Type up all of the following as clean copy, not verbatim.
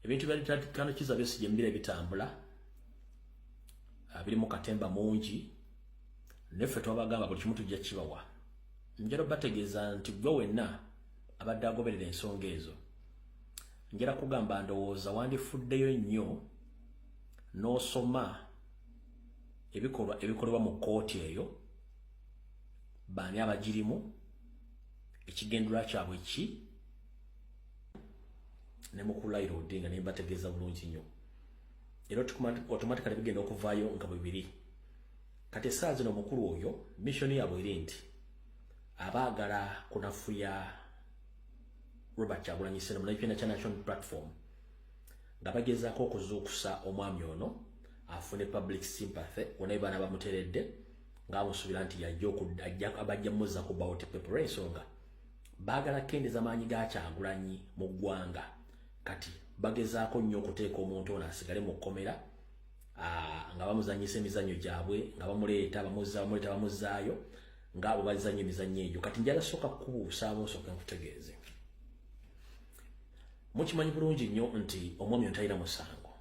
ebintu bya Richard Kano Kizza Besigye mbire bitambula biri mu katemba mungi neffe twabagamba buli kimu tujja kibawa njera bategeeza nti gwe wenna abadde agoberera ensonga ezo njera kugamba ndowooza wandifuddeyo nnyo n'osoma ebikolwa mu kkooti eyo baani abagirimu ekigendera kyabwe ki ne Mukulu Odinga ne mbategeeza bulungi nnyo era automatically bigenda okuvaayo nga bibiri kati essaawa zino omukulu oyo missioni yabwe eri nti abaagala kunafuya Robert Kyagulanyi Ssentamu n'ekibiina kya National Platform nga bagezaako okuzuukusa omwami ono afune public sympathy wonna baana bamuteredde ng'amusuubira nti abajja muzza ku ballot paper ensonga baagala kendeza maanyi ga Kyagulanyi mu ggwanga kati bagezaako nnyo okuteeka omuntu ono asigale mu kkomera nga bamuzanyisa emizannyo gyabwe nga bamuleeta bamuzzaayo ng'abo bazannya emizannyo egyo kati njala sooka kubuusaamu osooka nkutegeeze mukimanyi bulungi nnyo nti omwami ono talina musango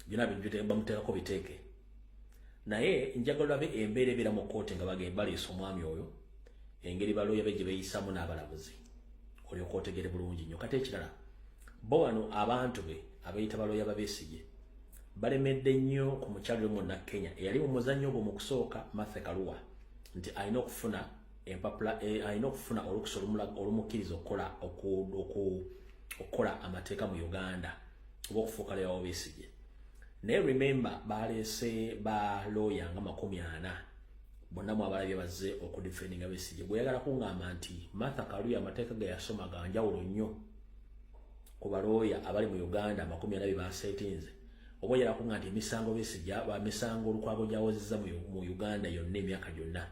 byonna bintu bamuteekako biteeke naye njagala olabe embeera ebeera mu kkooti nga baleese omwami oyo engeri balooya be gye beeyisaamu n'abalabuzi olyoka otegere bulungi nnyo kati ekirala bo wano abantu be abayita balooya Besigye balemedde nnyo ku mukyalo mwonna Kenya eyali mu muzannyo ogwo mu kusooka Martha Karua nti alina okufuna empapula alina okufuna olukusa olumukkiriza okukola amateeka mu Uganda oba okufuuka lawyer wa Besigye naye remember baleese balooya nga 40 bonna mu abalabye bazze okudefendinga Besigye bwe yagala kungamba nti Martha Karua amateeka ge yasoma ga njawulo nnyo ku balooya abali mu Uganda 40 baseetinze oba yagala kungamba nti emisango Besigye misango Lukwago gyawozezza mu Uganda yonna emyaka gyonna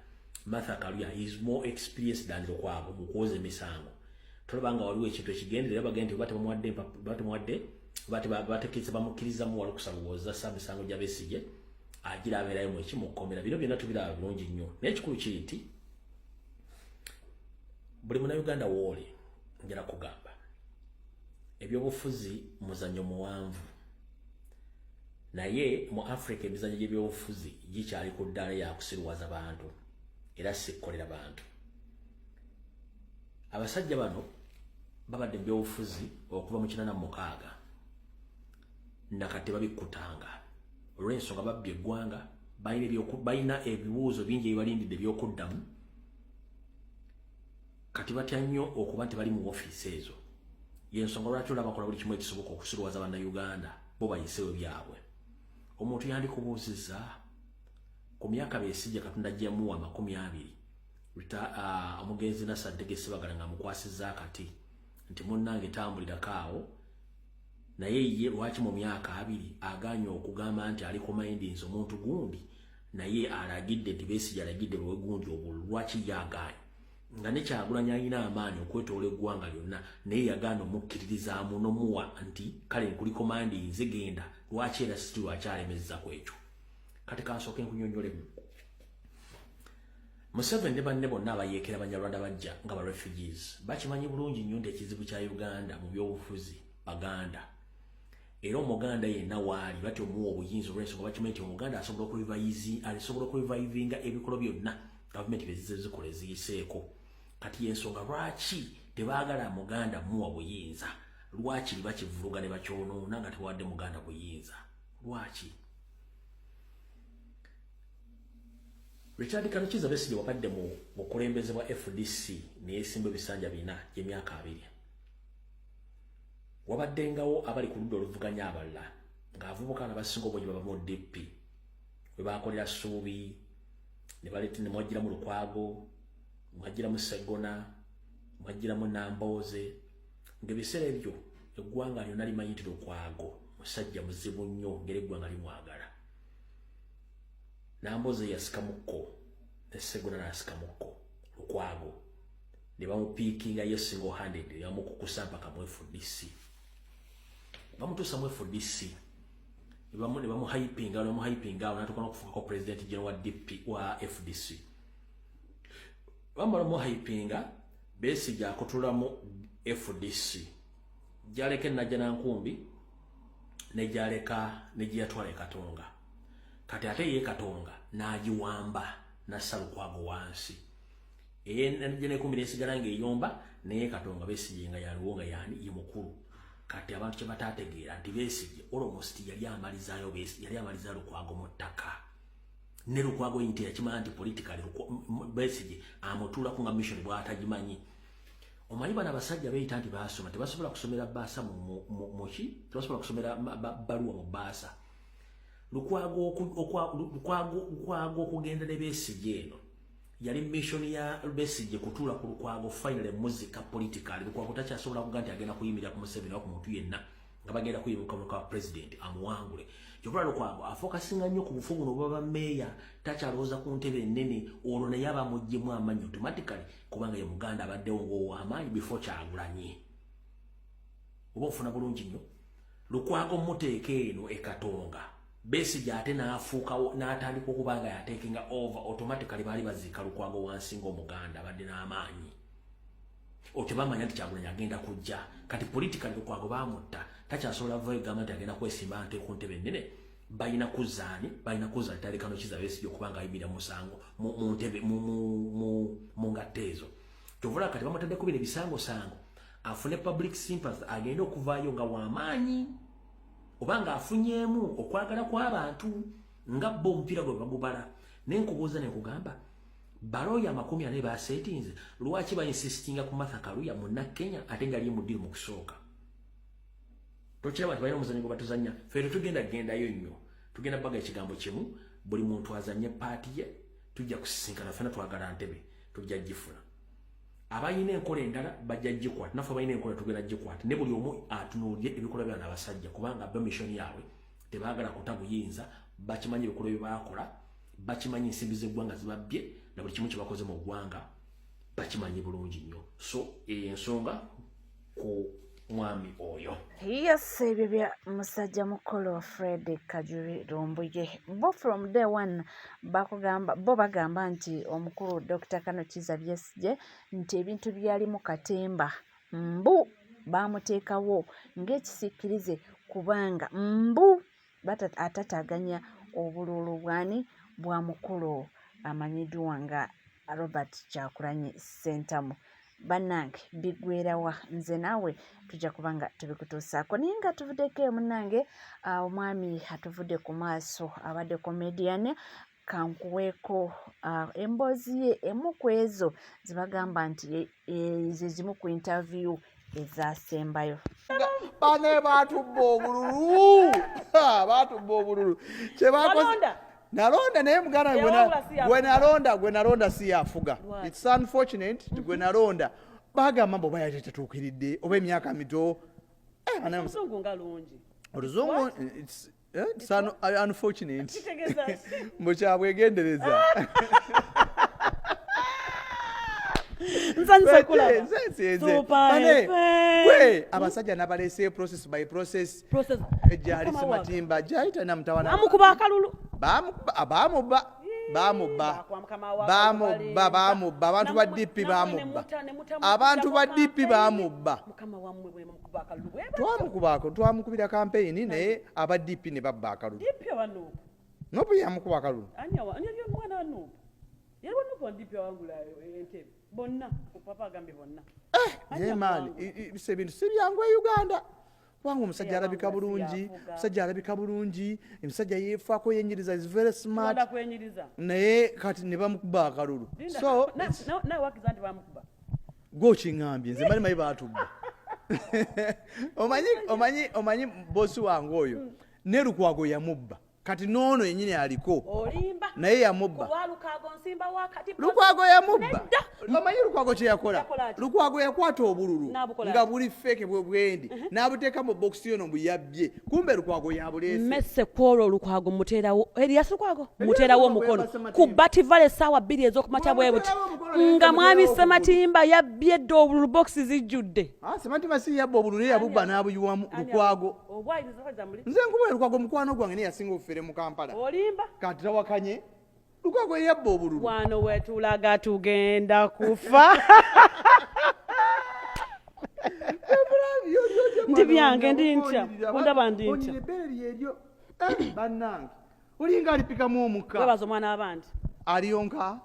Martha Karua is more experienced than Lukwago mu kuwoza emisango tolabanga waliwo ekintu ekigendera bagenda nti batekeeza bamukkirizamu walukusa luwooza misango gya Besigye agira abeerayo mu eki mu kkomera bino byonna tubiraba bulungi nnyo naye ekikulu kiri nti buli Munnayuganda wooli njala kugamba ebyobufuzi muzannyo muwanvu naye mu Africa emizannyo gy'ebyobufuzi gikyali ku ddala yakusiruwaza bantu era sikkolera bantu abasajja bano babadde mu byobufuzi okuva mu 86 nakati babikkutanga olw'ensonga babbye eggwanga balina ebibuuzo bingi ebibalindidde ebyokuddamu kati batya nnyo okuba nti bali mu ofiisi ezo yensonga lwaki olabakola buli kimu ekisoboka okusiruwaza bannayuganda bo bayisewo byabwe omuntu yandikubuuzizza ku myaka Besigye Katonda gyeyamuwa 20 omugenzi Nasadege Sibagala nga mukwasizza akati nti munnange tambulirako awo naye ye lwaki mu myaka 2 aganya okugamba nti ali ku mindings omuntu gundi naye alagidde nti Besigye alagidde lwe gundi obululu lwaki yaganya nga ne Kyagulanyi alina amaanyi okwetoola eggwanga lyonna naye yagaana omukkiririzaamu n'omuwa nti kale kuliko mindings genda lwaki era si lwaki alemezza ku ekyo kati kansooke nkunyonyolemu Museveni ne banne bonna abayeekera Banyarwanda bajja nga ba refugees bakimanyi bulungi nnyo nti ekizibu kya Uganda mu byobufuzi Baganda era Omuganda yenna waali bati omuwa obuyinza olw'ensonga bakimanyi nti Omuganda asobola okurevivinga ebikolo byonna gavumenti bezikola eziyiseeko kati yensonga lwaki tebaagala Muganda muwa buyinza lwaki bakivuluga ne bakyonoona nga tewadde Muganda buyinza lwaki Richard Kano Kizza Besigye wabadde mu bukulembeze bwa FDC neyesimba ebisanja 4 gy'emyaka 2 wabaddengawo abali ku ludda oluvuganya abalala ng'avubuka n'abasinga obungi baba mu DP we baakolera Ssuubi ne mwajjiramu Lukwago mwajjiramu Segona mwajjiramu Nambooze ng'ebiseera ebyo eggwanga lyonna limanyi nti Lukwago musajja muzibu nnyo ng'era eggwanga limwagala Nambooze yasikamukko ne Segona n'asikamukko Lukwago ne bamupiikinga ye single handed yamukukusa mpaka mu FDC bamutuusa mu FDC ne bamuhypinga awo n'atuuka n'okufuukako president general wa DP wa FDC bamala muhypinga Besigye akutulamu FDC gyaleka Najja Nankumbi nejaleka nejiyatwala Katonga kati ate ye Katonga nagiwamba nassa Lukwago wansi nejene kumbi nesigala ng'eyomba naye Katonga Besigye nga yaliwo nga yani ye mukulu kati abantu kye batategeera nti Besigye almost yali amaliza Lukwago mu ttaka ne Lukwago yinti yakimanya nti politically Besigye amutuula ku nga mission bw'atagimanyi. Omanyi bana abasajja beeyita nti baasoma tebasobola kusomera baasa muki tebasobola kusomera baluwa mu baasa. Lukwago okugenda ne Besigye eno yali mission ya Besigye kutuula ku Lukwago finally muzika political. Lukwago takyasobola kuga nti agenda kuyimirira ku Museveni wa ku muntu yenna nga bagenda kuyimuka mu president amuwangule. Kyokula Lukwago afokasinga nnyo ku bufugu n'obwa meya takyalowooza ku ntebe ennene olwo naye aba muggyemu amanyi automatically kubanga ye Muganda abaddewo ng'ow'amaanyi before Kyagulanyi. Oba ofuna bulungi nnyo Lukwago muteeka eno Katonga Besigye ate n'afuukawo n'atandika okuba nga yateekinga over automatically baali baziika Lukwago wansi ng'Omuganda abadde n'amaanyi. Otyo bamanya nti Kyagulanyi agenda kujja kati politically Lukwago baamutta takyasobola vayo gavumenti agenda kwesimba nte ku ntebe ennene balina kuzaani talekano kiza Besigye okuba nga ayimirira musango mu ntebe mu ngatta ezo. Kyovula kati bamutaddeko bino ebisangosango afune public sympathy agenda okuvaayo nga w'amaanyi obanga afunyeemu okwagala kw'abantu nga bo omupiira gwe bagubala. Nenkubuuza nekugamba baloya 40 basetinze lwaki bayinsistinga ku Martha Kaluya munna Kenya ate nga ali muddiri mu kusooka. Tokira bantu balina omuzannyo gwe batuzannya ffe tugendayo nnyo tugenda baga ekigambo kimu buli muntu azannye paati ye tujja kusisinkana ffena twagala Ntebe tujja gifuna. Abayina enkola endala bajja gikwata naffe abayina enkola tugenda gikwata ne buli omu atunuulye ebikolwa byana abasajja kubanga ba mission yaabwe tebaagala kutabuyinza bakimanyi ebikolwa bye baakola bakimanyi ensimbi z'eggwanga zibabbye na buli kimu kye bakoze mu ggwanga bakimanyi bulungi nnyo. So ensonga ku mwami oyo. Yes, ebyo bya musajja mukolo Fred Kajuri Rumbuye. Bo from day one bagamba nti omukulu Dr. Kano Kizza Besigye nti ebintu byali mu katemba mbu bamuteekawo ng'ekisiikirize kubanga mbu atataganya obululu bwani bwa mukulu amanyiddwa nga Robert Kyagulanyi Ssentamu. Bannange bigwerawa nze naawe tujja kubanga tubikutuusaako naye nga tuvuddeko munnange omwami atuvudde ku maaso abadde comedian kankuweeko emboozi ye emu ku ezo zibagamba nti ze zimu ku interview ezasembayo. Bane batubba obululu kyebakoze nalonda naye mugana gwe nalonda si yafuga. It's unfortunate gwe nalonda bagamba mbo bayate tetuukiridde oba emyaka mito Oluzungu nga lungi. Oluzungu it's unfortunate mukyabwegendereza. Gwe abasajja nabaleese process by process ejali sematimba jayita namutawana amukuba akalulu bamubba abantu ba DP bamubba abantu ba DP bamubba twamukubira campaign naye aba DP ne babba akalulu nobu yamukuba akalulu bonna papa agambe bonna man ebintu si byangu e Uganda kubanga omusajja alabika bulungi emusajja yeefaako yenyiriza is very smart naye kati ne bamukuba akalulu so wakiza nti bamukuba gwokiŋŋambye nze mali mayi baatubba omanyi bosi wange oyo ne Lukwago yamubba kati noono yenyini aliko olimba naye yamubba Lukwago yamubba. Omanyi Lukwago kye yakola? Lukwago yakwata obululu nga buli feke bwendi n'abuteeka mu box yono buyabbye kumbe Lukwago yabuleese messe kwolwo Lukwago muteerawo Elias Lukwago muteerawo omukono ku Bativale ssaawa 2 ez'okumakya bwe buti nga mwami Sematimba yabbye dda obululu box zijjudde. Sematimba si yabba obululu yabubba n'abuyiwamu Lukwago. Nze nkuba Lukwago mukwano gwange naye yasinga obufere mu Kampala olimba kati tawakanye Lukwago yabba obululu wano wetulaga tugenda kufa ndi byange ndi ntya ondaba ndi ntya ebbeere eryo bannange olinga alipikamu omukka webaza omwana w'abandi aliyonka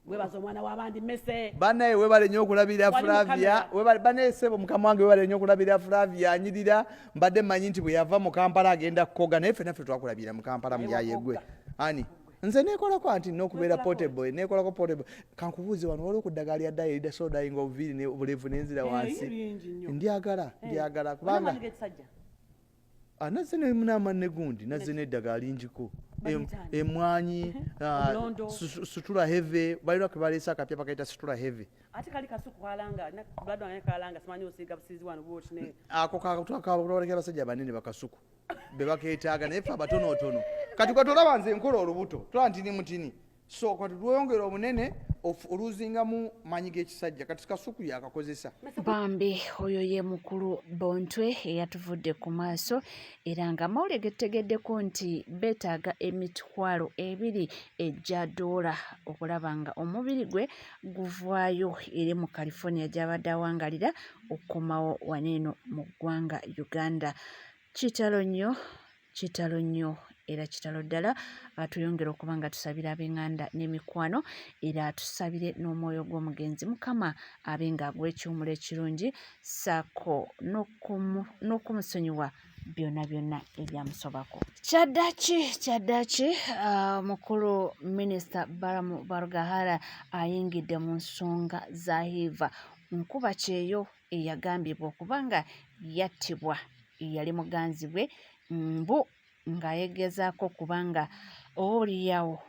webaza omwana w'abandi mese bannaye webale nnyo okulabira Flavia bannaye ssebo mukama wange webale nnyo okulabira Flavia anyirira mbadde mmanyi nti bwe yava mu Kampala agenda kukoga naye ffenaffe twakulabira mu Kampala muyayegwe ani nze neekolako anti n'okubeera portable neekolako portable kankubuuze wano waliwo ku ddagala lya ddayi erida sodayinga obuviiri n'obuleevu n'enzira wansi ndyagala kubanga nazze n'amanne gundi nazze n'eddagala lingiko emwanyi sutura heve balina ke baleese akapya bakaita sutura heve ate kali kasuku kalanga bulado nga kalanga simanyi osiiga busizi wano bwoti ne ako kakatwakabalekera abasajja abanene bakasuku be bakeetaaga naye ffe abatonotono kati katolaba nze nkola olubuto tola ntini mutini so kati tweyongera obunene oluzingamu manyi g'ekisajja kati kasuku yakakozesa bambi oyo ye mukulu Bontwe eyatuvudde ku maaso era nga mawulire getegeddeko nti beetaaga emitwalo 2 ejja doola okulaba nga omubiri gwe guvaayo eri mu California gy'abadde awangalira okukomawo waneeno mu ggwanga Uganda. Kitalo nnyo era kitalo ddala atuyongera okuba nga tusabira ab'enganda n'emikwano era tusabire n'omwoyo gw'omugenzi Mukama abe ng'agwa ekiwumulo ekirungi saako n'okumusonyiwa byonna ebyamusobako. Kyaddaaki mukulu minisita Baramu Barugahara ayingidde mu nsonga za HIV. Nkuba kyeyo eyagambibwa okuba nga yattibwa yali muganzi bwe mbu ng'ayegezaako kubanga oolyawo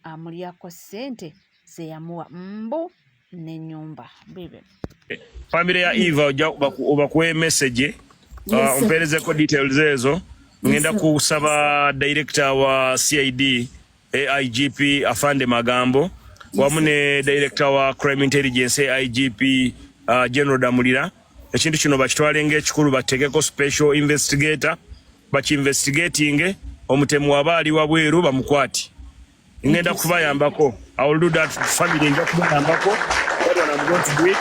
amulyako ssente ze yamuwa mbu n'ennyumba bibe. Famire ya Eva obakuwe message omperezeko details ezo ngenda kusaba director wa CID AIGP Afande Magambo wamu ne director wa Crime Intelligence AIGP General Damulira ekintu kino bakitwale ng'ekikulu bategeko special investigator bakinvestigating omutemu wabaali wabweru bamukwati ngenda kubayambako. I will do that family nja kubayambako but I'm going to do it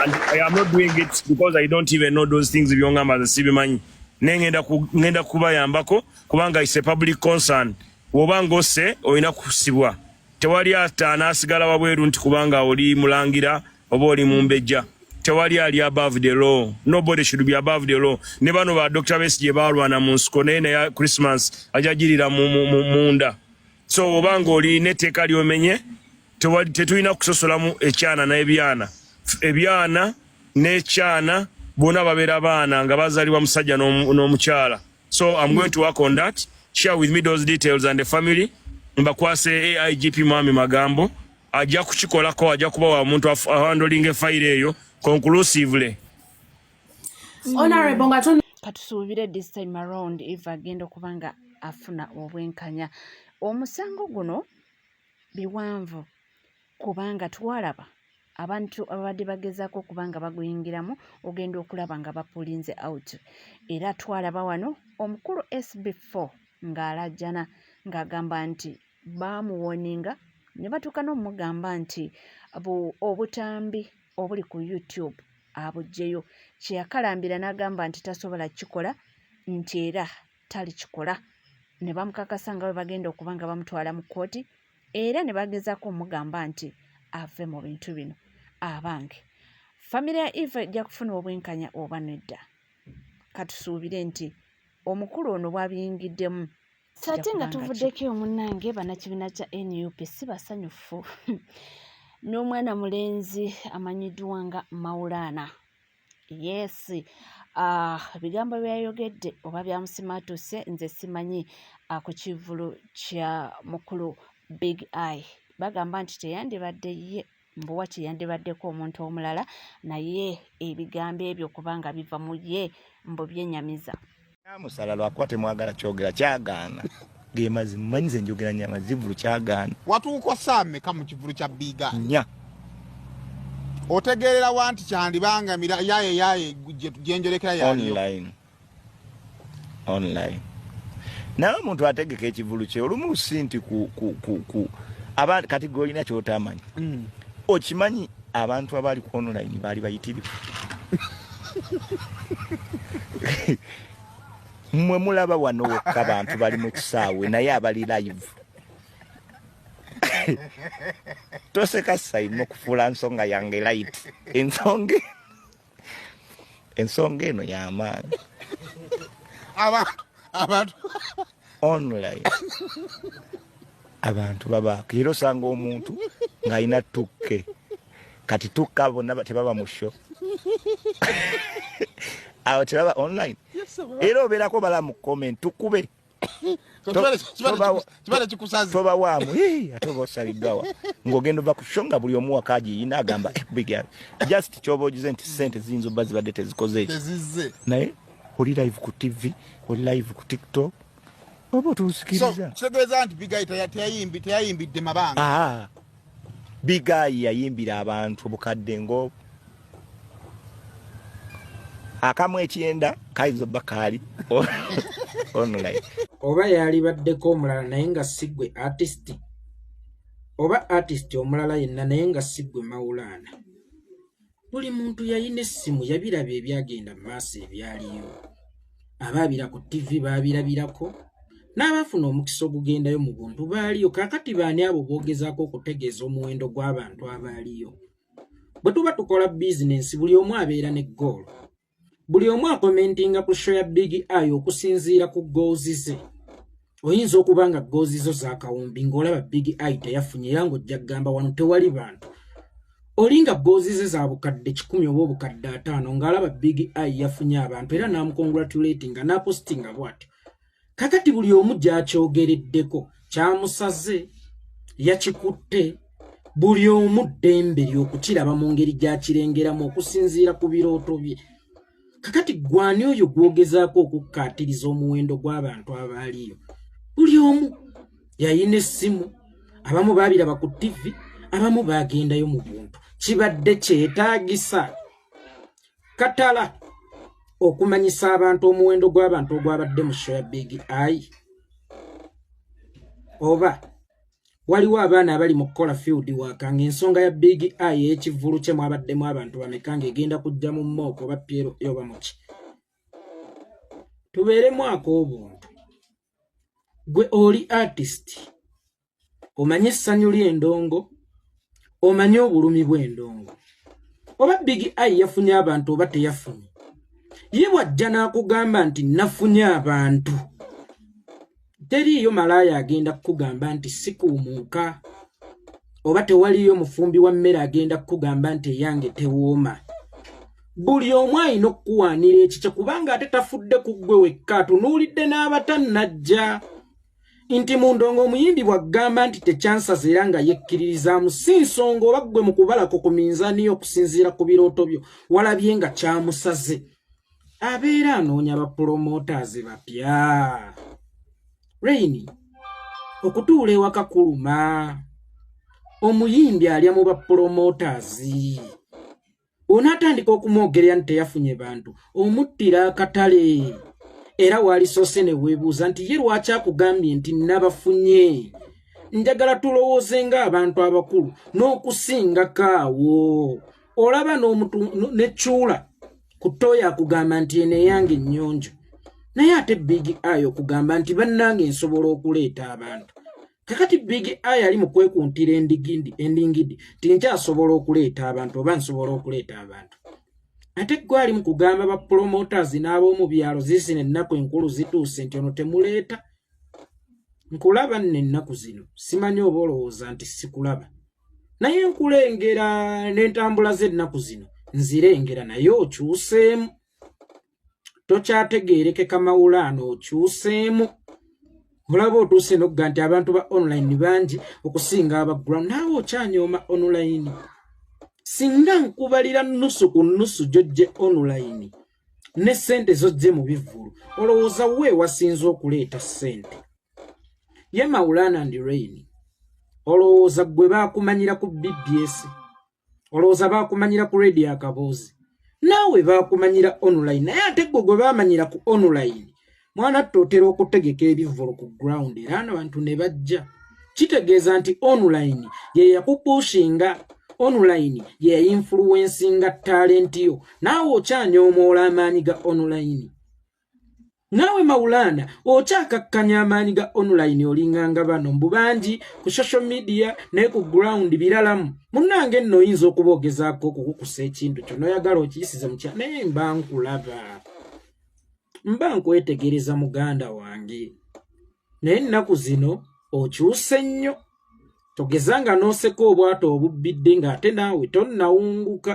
and I am not doing it because I don't even know those things byongamba za sibimanyi ngenda kubayambako kubanga is a public concern wobanga ose oyina kusibwa tewali ataana asigala wabweru nti kubanga oli mulangira oba oli mumbejja tewali ali above the law. Nobody should be above the law. Ne bano ba Dr. Besigye balwana mu nsiko naye ya Christmas ajagirira munda. So obanga oli neteka lyomenye tetulina kusosolamu ekyana ebyana n'ekyana bona babeera baana nga bazaliwa musajja n'omukyala. So I'm going to work on that. Share with me those details and the family. Mbakwase AIGP Mwami Magambo ajja kukikolako ajja kubawa omuntu handling file eyo conclusively. Honorable Ngatoni katusuubire this time around if agenda kubanga afuna obwenkanya omusango guno biwanvu kubanga twalaba abantu abadde bagezaako kubanga baguyingiramu ogenda okulaba nga bapulinze out era twalaba wano omukulu SB4 ng'alajjana ng'agamba nti baamuwoninga ne batuuka n'omugamba nti obutambi obuli ku YouTube abugyeyo kyeyakalambira n'agamba nti tasobola kikola nti era talikikola ne bamukakasa nga bwe bagenda okuba nga bamutwala mu kkooti era ne bagezaako omugamba nti ave mu bintu bino abange. Famire ya Eva ejja kufuna obwenkanya oba nedda katusuubire nti omukulu ono bw'abiyingiddemu sate nga tuvuddeko omunnange bannakibiina kya NUP si basanyufu n'omwana mulenzi amanyiddwa nga Maulana. Yes, bigambo byayogedde oba byamusimatuse nze simanyi ku kivulu kya mukulu Big Eye. Bagamba nti teyandibadde ye mbuwa kyeyandibaddeko omuntu omulala naye ebigambo ebyo kubanga biva mu ye mbu byenyamiza. Musala lwakuba temwagala kyogera kyagaana ge mazima manyize njogera nyama zivulu kyagaana watuuko same kamu kivulu kya biga nya otegerera wanti kyandibangamira yaye gyenjolekera yaliyo online naye omuntu ategeka ekivulu kye olumusi nti ku abantu kati golina kyotamanyi okimanyi abantu abali ku online bali bayitirivu Mmwe mulaba wano wokka abantu bali mu kisaawe naye abali live. Toseka Simon okufuula nsonga yange light. Ensonga eno y'amaanyi. Abantu Online. Abantu babaako. Era osanga omuntu ng'alina tukke. Kati tukka bonna tebaba mu show. Awo tebaba online. Era obeerako bala mu comment tukube. Toba waamu ate oba osaliddwawa ng'ogenda ova ku show nga buli omu wakaaji yina agamba big just kyoba ogize nti ssente ziyinza obba zibadde tezikoze naye oli live ku TV oli live ku TikTok oba otuusikiriza kitegeeza nti Big Eye teyayimbidde mabanga. Big Eye yayimbira abantu obukadde ngo akamu ekyenda kayinza obba kaali online. Oba yali baddeko omulala naye nga siggwe artist, oba artist omulala yenna naye nga siggwe Maulana. Buli muntu yalina essimu yabiraba ebyagenda mu maaso ebyaliyo. Abaabira ku TV baabirabirako, n'abafuna omukisa ogugendayo mu buntu baaliyo. Kaakati baani abo boogezaako okutegeeza omuwendo gw'abantu abaaliyo. Bwe tuba tukola bizinensi buli omu abeera ne goal. Buli omu akomentinga ku show ya Big Eye okusinziira ku goals ze. Oyinza okuba nga goals zo zaakawumbi ng'olaba Big Eye teyafunye era ng'ojja kugamba wano tewali bantu. Olinga goals ze za bukadde 10 oba obukadde 5 ng'alaba Big Eye yafunye abantu era n'amukongratulatinga n'apostinga bw'atyo. Kakati buli omu gy'akyogereddeko kyamusaze yakikutte. Buli omu ddembe ly'okukiraba mu ngeri gy'akirengeramu okusinziira ku birooto bye. Kakati gwani oyo gwogezaako okukkaatiriza omuwendo gw'abantu abaaliyo. Buli omu yayina essimu, abamu baabiraba ku TV, abamu baagendayo mu buntu. Kibadde kyetaagisa katala okumanyisa abantu omuwendo gw'abantu ogwabadde mu show ya Big Eye. Oba waliwo abaana abali mu kukola field work ng'ensonga ya Big Eye ekivulu kye mwabaddemu abantu bameka ng'egenda kujja mu mmooko oba Piero yoba muki. Tubeeremu ak'obuntu. Gwe oli artist, omanye essanyu ly'endongo, omanye obulumi bw'endongo. Oba Big Eye yafunye abantu oba teyafunye. Ye bw'ajja n'akugamba nti nafunye abantu. Teriiyo malaaya agenda kukugamba nti sikuumuuka. Oba tewaliyo mufumbi wa mmere agenda kukugamba nti eyange tewooma. Buli omu alina okukuwaanira ekikye kubanga ate tafudde ku ggwe wekka atunuulidde n'abatannajja. Nti mu ndongo omuyimbi bw'agamba nti tekyansaza era nga yekkiririzaamu si nsonga oba ggwe mu kubalako ku minzaani y'okusinziira ku birooto byo walabye nga kyamusaze. Abeera anoonya bapromoters bapya. Rainy, okutuula ewaka kuluma. Omuyimbi alya mu bapromoters. Onaatandika okumwogerera nti teyafunye bantu, omuttira akatale. Era walisoose ne weebuuza nti ye lwaki akugambye nti nabafunye. Njagala tulowooze ng'abantu abakulu n'okusingako awo. Olaba n'omuntu n'ekyula ku ttooyi akugamba nti eno eyange ennyonjo. Naye ate Big Eye okugamba nti bannange nsobola okuleeta abantu. Kakati Big Eye ali mu kwekuntira endingidi tinkyasobola okuleeta abantu oba nsobola okuleeta abantu. Ate gwe ali mu kugamba ba promoters n'ab'omu byalo zisina ennaku enkulu zituuse nti ono temuleeta. Nkulaba nno ennaku zino simanyi oba olowooza nti sikulaba. Naye nkulengera n'entambula z'ennaku zino nzirengera naye okyuseemu. Tokyategeerekeka Maulana okyuseemu. Olaba otuuse n'okugamba nti abantu ba online bangi okusinga aba ground naawe okyanyooma online. Singa nkubalira nusu ku nusu gy'ojje online ne ssente z'ojje mu bivvulu olowooza we wasinze okuleeta ssente. Ye Maulana and Rainy, olowooza gwe baakumanyira ku BBS, olowooza baakumanyira ku radio akaboozi, naawe baakumanyira online. Naye ate gwe baamanyira ku online mwana tutera okutegeka ebivvulu ku ground era abantu ne bajja. Kitegeeza nti online ye yakupushinga. online ye influencinga talent yo naawe okyanyomoola amaanyi ga online. Nawe Maulana okyakakkanya amaanyi ga online olinganga bano mbubanji ku social media ne ku ground biralamu. Munnange nno oyinza okubogezaako okukukusa ekintu kyono oyagala okiyisize mu kya naye mba nkulaba. Mba nkwetegereza muganda wange. Naye ennaku zino okyuse nnyo. Togezanga n'oseka obwato obubbidde ng'ate naawe tonnawunguka.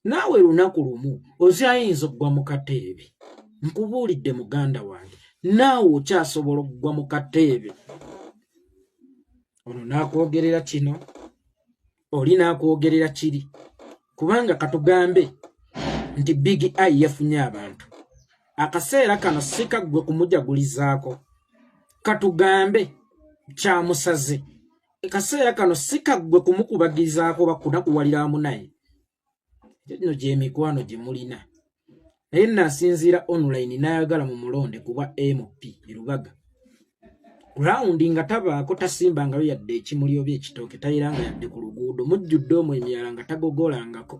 Naawe lunaku lumu ozyayinza okugwa mu kateebe. Nkubuulidde muganda wange naawe okyasobola okugwa mu kateebe. Ono n'akwogerera kino oli n'akwogerera kiri kubanga katugambe nti Big Eye yafunye abantu. Akaseera kano si kaggwe kumujagulizaako. Katugambe kyamusaze. Akaseera kano si kaggwe kumukubagirizaako bakunakuwaliramu naye. Gino gy'emikwano gye mulina. Naye nasinziira online n'ayagala mu mulonde kuba MP Irubaga. Roundi nga tabaako tasimbangayo yadde ekimuli oba ekitooke tayiranga yadde ku luguudo mujjudde omwo emyala nga tagogolangako.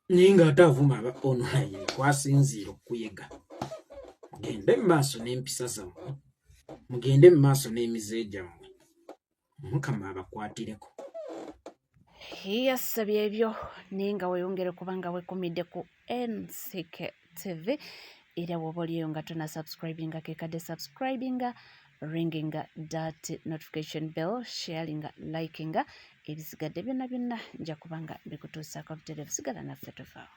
Naye ng'ate avuma aba online kwasinziira okuyega. Mugende mu maaso n'empisa zammwe. Mugende mu maaso n'emize gyammwe. Mukama abakwatireko. Yasabye ebyo naye nga weeyongere kuba nga weekumidde ku NCK TV era bw'oba oliyo nga tona subscribinga kekadde subscribinga ringinga that notification bell sharinga likinga ebisigadde byonna byonna nja kuba nga bikutuusaako butereevu sigala naffe tufaawo.